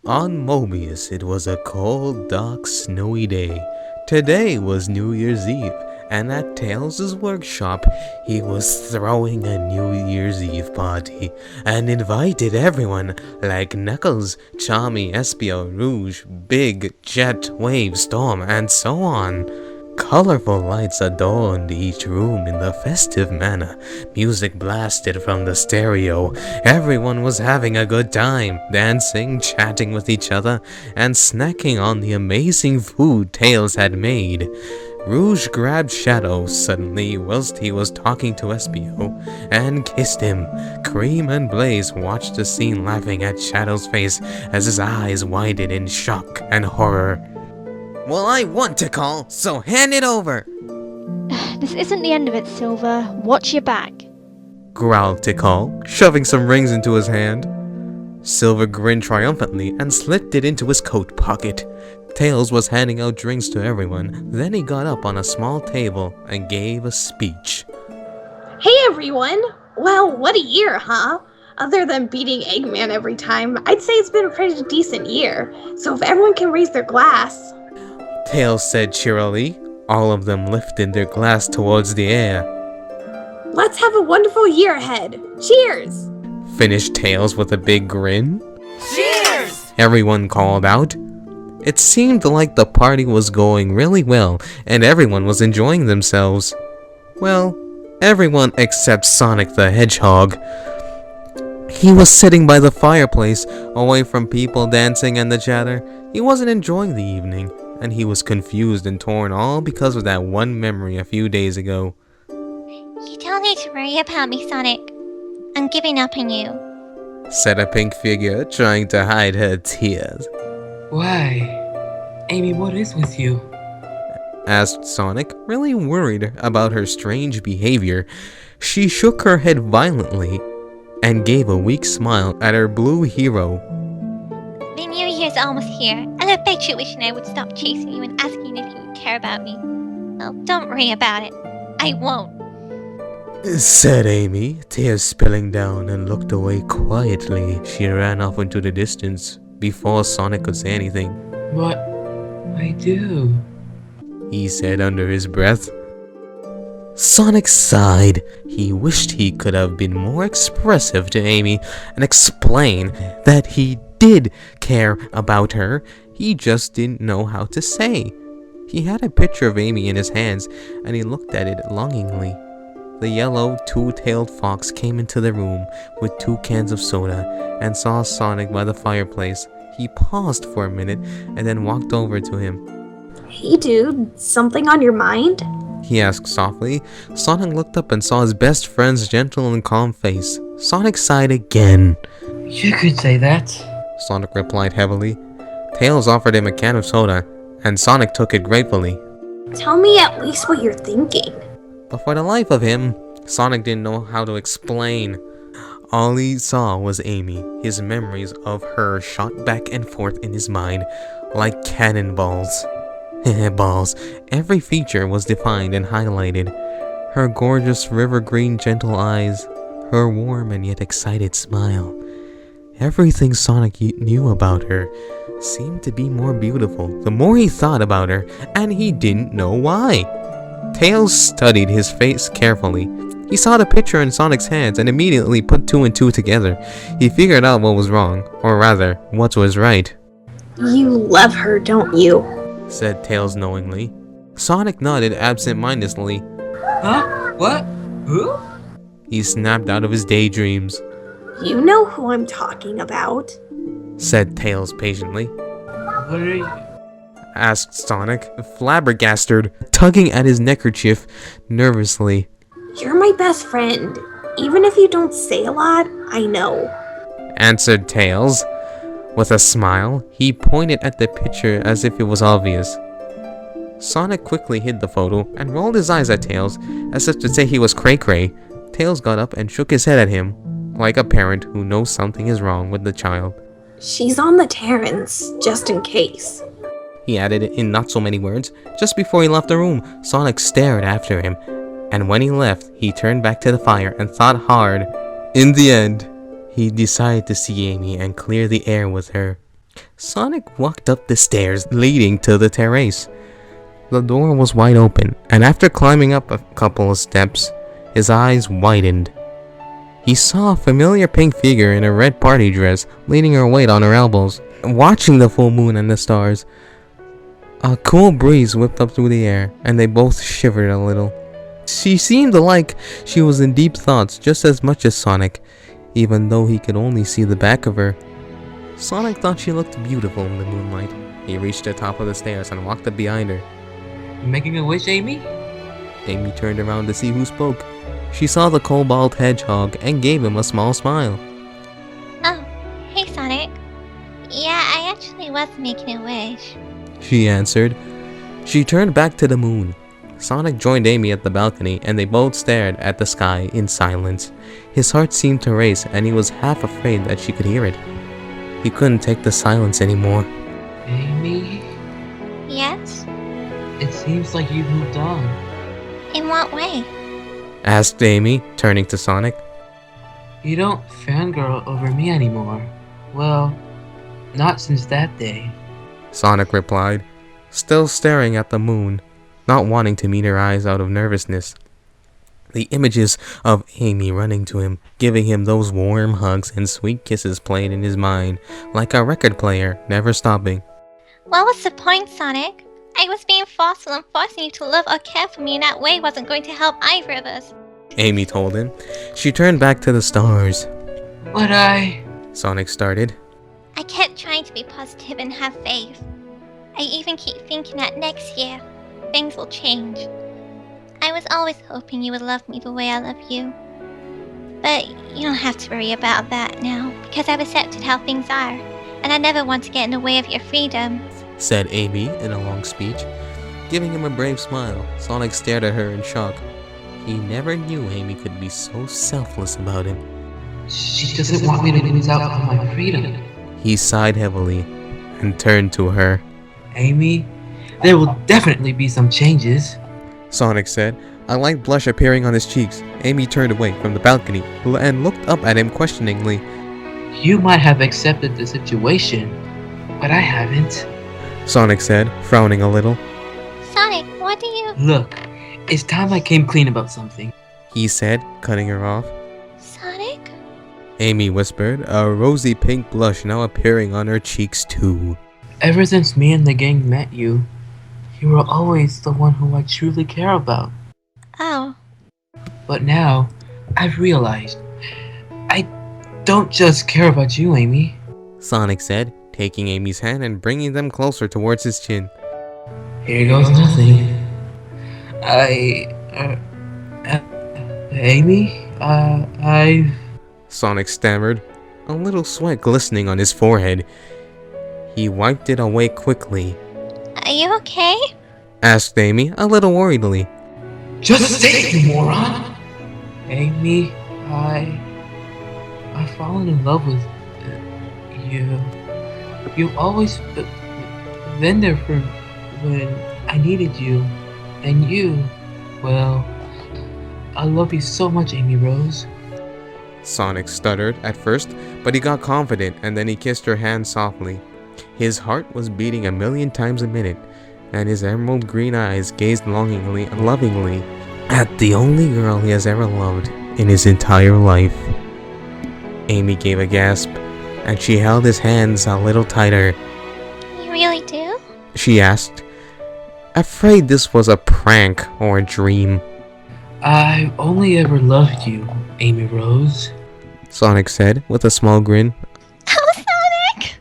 On Mobius, it was a cold, dark, snowy day. Today was New Year's Eve, and at Tails' workshop, he was throwing a New Year's Eve party and invited everyone like Knuckles, Charmy, Espio, Rouge, Big, Jet, Wave, Storm, and so on. Colorful lights adorned each room in the festive manner. Music blasted from the stereo. Everyone was having a good time, dancing, chatting with each other, and snacking on the amazing food Tails had made. Rouge grabbed Shadow suddenly whilst he was talking to Espio and kissed him. Cream and Blaze watched the scene laughing at Shadow's face as his eyes widened in shock and horror. Well, I want Tikal, so hand it over! This isn't the end of it, Silver. Watch your back. Growled Tikal, shoving some rings into his hand. Silver grinned triumphantly and slipped it into his coat pocket. Tails was handing out drinks to everyone. Then he got up on a small table and gave a speech. Hey everyone! Well, what a year, huh? Other than beating Eggman every time, I'd say it's been a pretty decent year. So if everyone can raise their glass... Tails said cheerily. All of them lifted their glass towards the air. Let's have a wonderful year ahead. Cheers! Finished Tails with a big grin. Cheers! Everyone called out. It seemed like the party was going really well and everyone was enjoying themselves. Well, everyone except Sonic the Hedgehog. He was sitting by the fireplace, away from people dancing and the chatter. He wasn't enjoying the evening, and he was confused and torn all because of that one memory a few days ago. You don't need to worry about me, Sonic. I'm giving up on you, said a pink figure, trying to hide her tears. Why? Amy, what is with you? Asked Sonic, really worried about her strange behavior. She shook her head violently and gave a weak smile at her blue hero. The New Year's almost here, and I bet you wishing I would stop chasing you and asking if you would care about me. Well, don't worry about it. I won't. Said Amy, tears spilling down, and looked away quietly. She ran off into the distance before Sonic could say anything. What? I do. He said under his breath. Sonic sighed. He wished he could have been more expressive to Amy and explain that he did care about her. He just didn't know how to say. He had a picture of Amy in his hands and he looked at it longingly. The yellow two-tailed fox came into the room with 2 cans of soda and saw Sonic by the fireplace. He paused for a minute and then walked over to him. Hey dude, something on your mind? He asked softly. Sonic looked up and saw his best friend's gentle and calm face. Sonic sighed again. You could say that. Sonic replied heavily. Tails offered him a can of soda, and Sonic took it gratefully. Tell me at least what you're thinking. But for the life of him, Sonic didn't know how to explain. All he saw was Amy. His memories of her shot back and forth in his mind like cannonballs. Balls. Every feature was defined and highlighted. Her gorgeous river green gentle eyes, her warm and yet excited smile. Everything Sonic knew about her seemed to be more beautiful the more he thought about her, and he didn't know why. Tails studied his face carefully. He saw the picture in Sonic's hands and immediately put 2 and 2 together. He figured out what was wrong, or rather, what was right. You love her, don't you? Said Tails knowingly. Sonic nodded absent-mindedly. Huh? What? Who? He snapped out of his daydreams. You know who I'm talking about, said Tails patiently. What are you? Asked Sonic, flabbergasted, tugging at his neckerchief nervously. You're my best friend. Even if you don't say a lot, I know, answered Tails. With a smile, he pointed at the picture as if it was obvious. Sonic quickly hid the photo and rolled his eyes at Tails as if to say he was cray-cray. Tails got up and shook his head at him, like a parent who knows something is wrong with the child. She's on the Terrans, just in case, he added in not so many words. Just before he left the room, Sonic stared after him, and when he left, he turned back to the fire and thought hard. In the end, he decided to see Amy and clear the air with her. Sonic walked up the stairs leading to the terrace. The door was wide open, and after climbing up a couple of steps, his eyes widened. He saw a familiar pink figure in a red party dress leaning her weight on her elbows, watching the full moon and the stars. A cool breeze whipped up through the air, and they both shivered a little. She seemed like she was in deep thoughts just as much as Sonic, even though he could only see the back of her. Sonic thought she looked beautiful in the moonlight. He reached the top of the stairs and walked up behind her. Making a wish, Amy? Amy turned around to see who spoke. She saw the kobold hedgehog and gave him a small smile. Oh, hey Sonic. Yeah, I actually was making a wish. She answered. She turned back to the moon. Sonic joined Amy at the balcony and they both stared at the sky in silence. His heart seemed to race and he was half afraid that she could hear it. He couldn't take the silence anymore. Amy? Yes? It seems like you've moved on. In what way? Asked Amy, turning to Sonic. You don't fangirl over me anymore. Well, not since that day. Sonic replied, still staring at the moon, not wanting to meet her eyes out of nervousness. The images of Amy running to him, giving him those warm hugs and sweet kisses played in his mind, like a record player, never stopping. What was the point, Sonic? I was being forceful and forcing you to love or care for me in that way wasn't going to help either of us. Amy told him. She turned back to the stars. But Sonic started. I kept trying to be positive and have faith. I even keep thinking that next year, things will change. I was always hoping you would love me the way I love you. But you don't have to worry about that now, because I've accepted how things are, and I never want to get in the way of your freedom, said Amy in a long speech. Giving him a brave smile, Sonic stared at her in shock. He never knew Amy could be so selfless about him. she doesn't want me to lose out on my freedom. He sighed heavily and turned to her. Amy, there will definitely be some changes. Sonic said, a light blush appearing on his cheeks. Amy turned away from the balcony and looked up at him questioningly. You might have accepted the situation, but I haven't. Sonic said, frowning a little. Sonic, what do you... Look, it's time I came clean about something. He said, cutting her off. Sonic? Amy whispered, a rosy pink blush now appearing on her cheeks too. Ever since me and the gang met you, you were always the one who I truly care about. Oh. But now, I've realized, I don't just care about you, Amy. Sonic said, taking Amy's hand and bringing them closer towards his chin. Here goes nothing. Amy, I've... Sonic stammered, a little sweat glistening on his forehead. He wiped it away quickly. Are you okay? Asked Amy, a little worriedly. Just say it, you moron! Amy, I've fallen in love with you. You've always been there for when I needed you. And you, well, I love you so much, Amy Rose. Sonic stuttered at first, but he got confident and then he kissed her hand softly. His heart was beating 1,000,000 times a minute, and his emerald green eyes gazed longingly and lovingly at the only girl he has ever loved in his entire life. Amy gave a gasp, and she held his hands a little tighter. You really do? She asked, afraid this was a prank or a dream. I've only ever loved you, Amy Rose. Sonic said with a small grin. Oh, Sonic!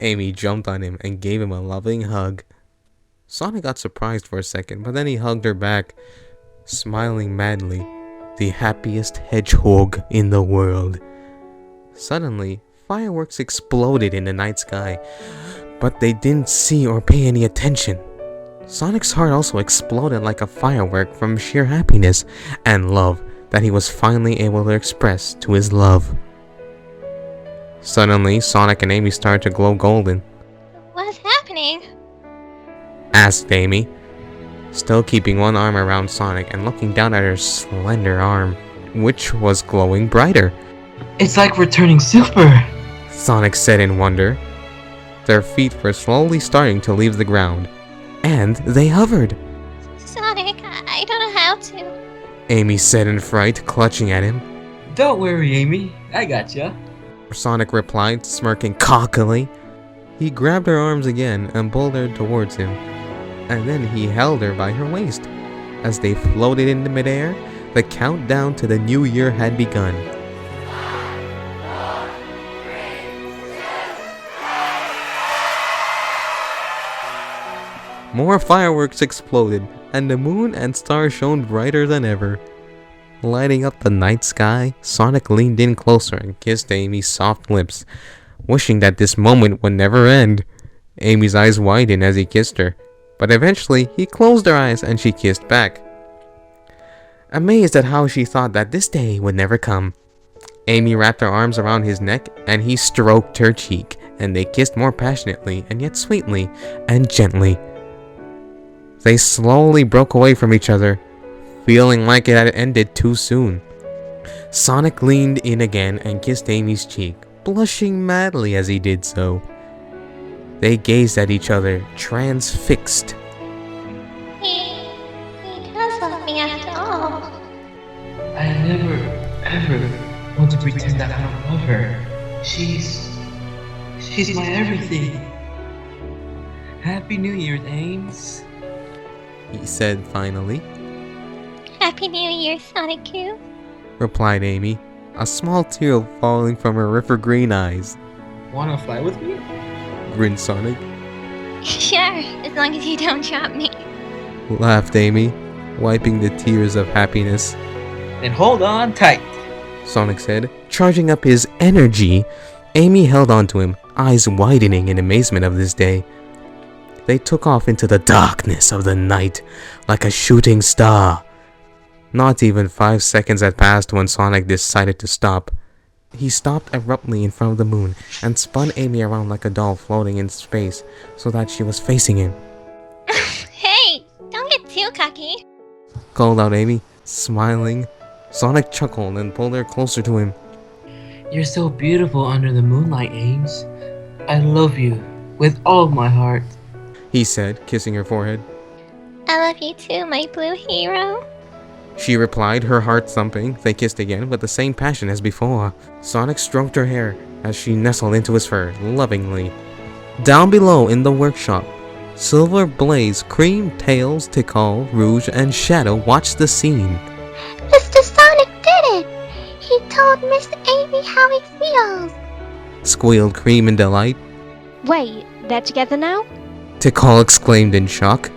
Amy jumped on him and gave him a loving hug. Sonic got surprised for a second, but then he hugged her back, smiling madly, the happiest hedgehog in the world. Suddenly, fireworks exploded in the night sky, but they didn't see or pay any attention. Sonic's heart also exploded like a firework from sheer happiness and love that he was finally able to express to his love. Suddenly, Sonic and Amy started to glow golden. What's happening? Asked Amy, still keeping one arm around Sonic and looking down at her slender arm, which was glowing brighter. It's like we're turning super. Sonic said in wonder. their feet were slowly starting to leave the ground. And they hovered. Sonic, I don't know how to. Amy said in fright, clutching at him. Don't worry, Amy. I gotcha. Sonic replied, smirking cockily. He grabbed her arms again and pulled her towards him. And then he held her by her waist. As they floated into midair, the countdown to the new year had begun. More fireworks exploded, and the moon and stars shone brighter than ever. Lighting up the night sky, Sonic leaned in closer and kissed Amy's soft lips, wishing that this moment would never end. Amy's eyes widened as he kissed her, but eventually he closed her eyes and she kissed back. Amazed at how she thought that this day would never come, Amy wrapped her arms around his neck and he stroked her cheek, and they kissed more passionately and yet sweetly and gently. They slowly broke away from each other, feeling like it had ended too soon. Sonic leaned in again and kissed Amy's cheek, blushing madly as he did so. They gazed at each other, transfixed. He does love me after all. I never, ever want to pretend that I don't love her. She's my everything. Happy New Year's, Ames. He said finally. Happy New Year, SonAmy, Replied Amy, a small tear falling from her river green eyes. Wanna fly with me? Grinned Sonic. Sure, as long as you don't drop me. Laughed Amy, wiping the tears of happiness. Then hold on tight. Sonic said, charging up his energy. Amy held on to him, eyes widening in amazement of this day. They took off into the darkness of the night like a shooting star. Not even 5 seconds had passed when Sonic decided to stop. He stopped abruptly in front of the moon and spun Amy around like a doll floating in space so that she was facing him. Hey, don't get too cocky. Called out Amy, smiling. Sonic chuckled and pulled her closer to him. You're so beautiful under the moonlight, Ames. I love you with all my heart. He said, kissing her forehead. I love you too, my blue hero. She replied, her heart thumping. They kissed again with the same passion as before. Sonic stroked her hair as she nestled into his fur, lovingly. Down below in the workshop, Silver, Blaze, Cream, Tails, Tikal, Rouge, and Shadow watched the scene. Mr. Sonic did it! He told Miss Amy how he feels! Squealed Cream in delight. Wait, they're together now? Tikal exclaimed in shock.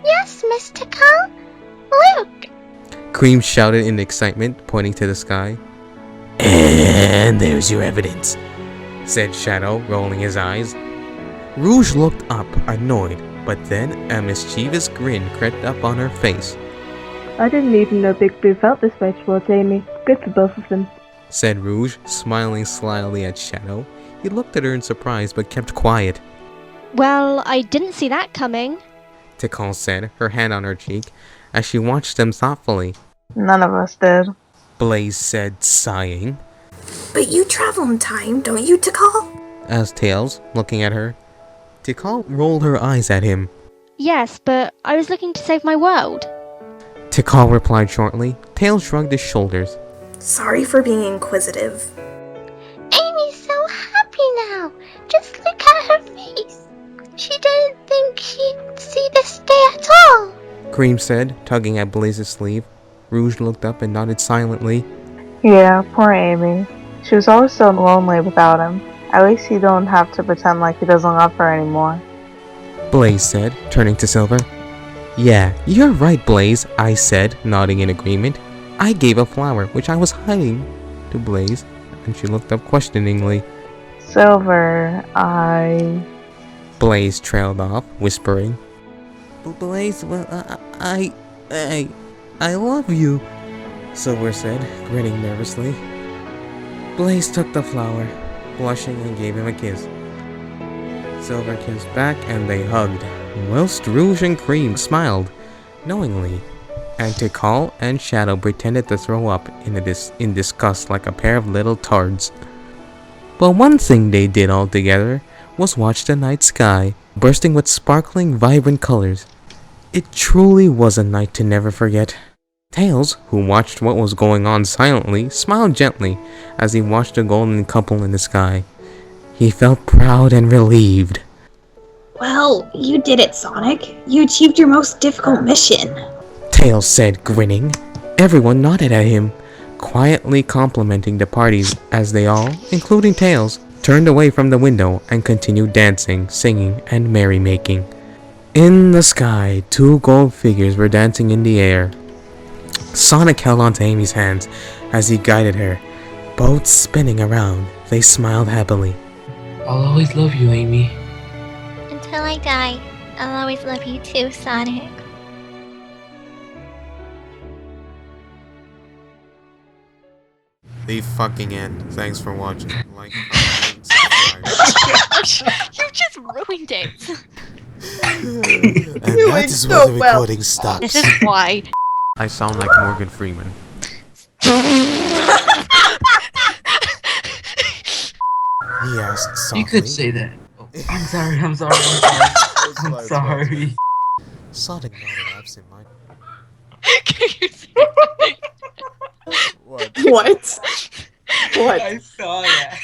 Yes, Miss Tikal. Look! Cream shouted in excitement, pointing to the sky. And there's your evidence, said Shadow, rolling his eyes. Rouge looked up, annoyed, but then a mischievous grin crept up on her face. I didn't even know Big Blue felt this way towards Amy. Good for both of them, said Rouge, smiling slyly at Shadow. He looked at her in surprise but kept quiet. Well, I didn't see that coming. Tikal said, her hand on her cheek, as she watched them thoughtfully. None of us did. Blaze said, sighing. But you travel in time, don't you, Tikal? Asked Tails, looking at her. Tikal rolled her eyes at him. Yes, but I was looking to save my world. Tikal replied shortly. Tails shrugged his shoulders. Sorry for being inquisitive. Amy's so happy now! Just look at her face! She didn't think she'd see this day at all! Cream said, tugging at Blaze's sleeve. Rouge looked up and nodded silently. Yeah, poor Amy. She was always so lonely without him. At least he don't have to pretend like he doesn't love her anymore. Blaze said, turning to Silver. Yeah, you're right, Blaze, I said, nodding in agreement. I gave a flower, which I was hiding, to Blaze, and she looked up questioningly. Silver, Blaze trailed off, whispering. Blaze, well, I love you, Silver said, grinning nervously. Blaze took the flower, blushing, and gave him a kiss. Silver kissed back and they hugged, whilst Rouge and Cream smiled, knowingly, and Tikal and Shadow pretended to throw up in disgust like a pair of little tards. But one thing they did all together was watch the night sky, bursting with sparkling, vibrant colors. It truly was a night to never forget. Tails, who watched what was going on silently, smiled gently as he watched the golden couple in the sky. He felt proud and relieved. Well, you did it, Sonic. You achieved your most difficult mission. Tails said, grinning. Everyone nodded at him, quietly complimenting the parties as they all, including Tails, turned away from the window and continued dancing, singing, and merrymaking. In the sky, 2 gold figures were dancing in the air. Sonic held onto Amy's hands as he guided her. Both spinning around, they smiled happily. I'll always love you, Amy. Until I die, I'll always love you too, Sonic. The fucking end. Thanks for watching. Like, comment, subscribe. You just ruined it. And that is where the recording stops. This is why. I sound like Morgan Freeman. He asked softly. You could say that. Oh, I'm sorry. I'm sorry. Sonic nodded absent minded. Can you see? What? What? What? I saw that.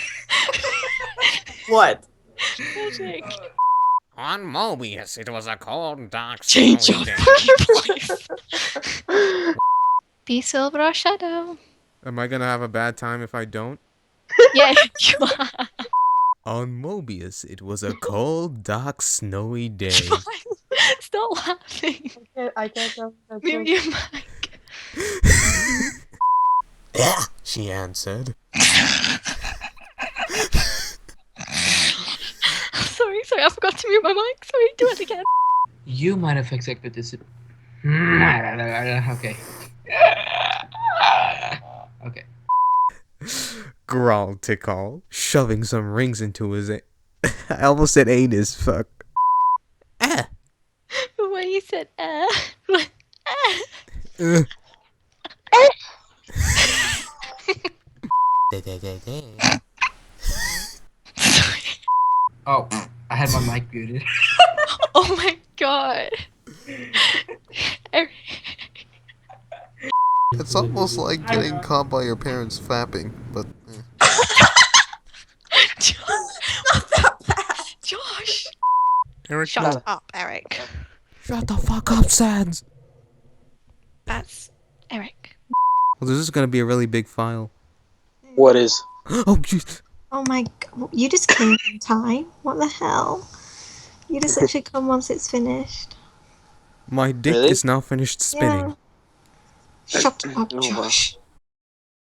What? Magic. On Mobius, it was a cold, dark, Change snowy your day. fucking voice. Be silver or shadow. Am I gonna have a bad time if I don't? Yeah, you are. On Mobius, it was a cold, dark, snowy day. Stop laughing. I can't go. Move your mic. Yeah, she answered. Sorry, I forgot to mute my mic. Sorry, do it again. You might have accepted this. Okay. Okay. Growled Tikal, shoving some rings into his I almost said anus, fuck. When you said, Oh, I had my mic muted. Oh my god. It's almost like getting caught by your parents fapping, but... Josh! Eric, Shut up, Eric. Shut the fuck up, Sads! That's Eric. Well, this is gonna be a really big file. What is? Oh, jeez! Oh my god, you just came in time? What the hell? You just literally come once it's finished. My dick is now finished spinning. Yeah. Shut up, Josh.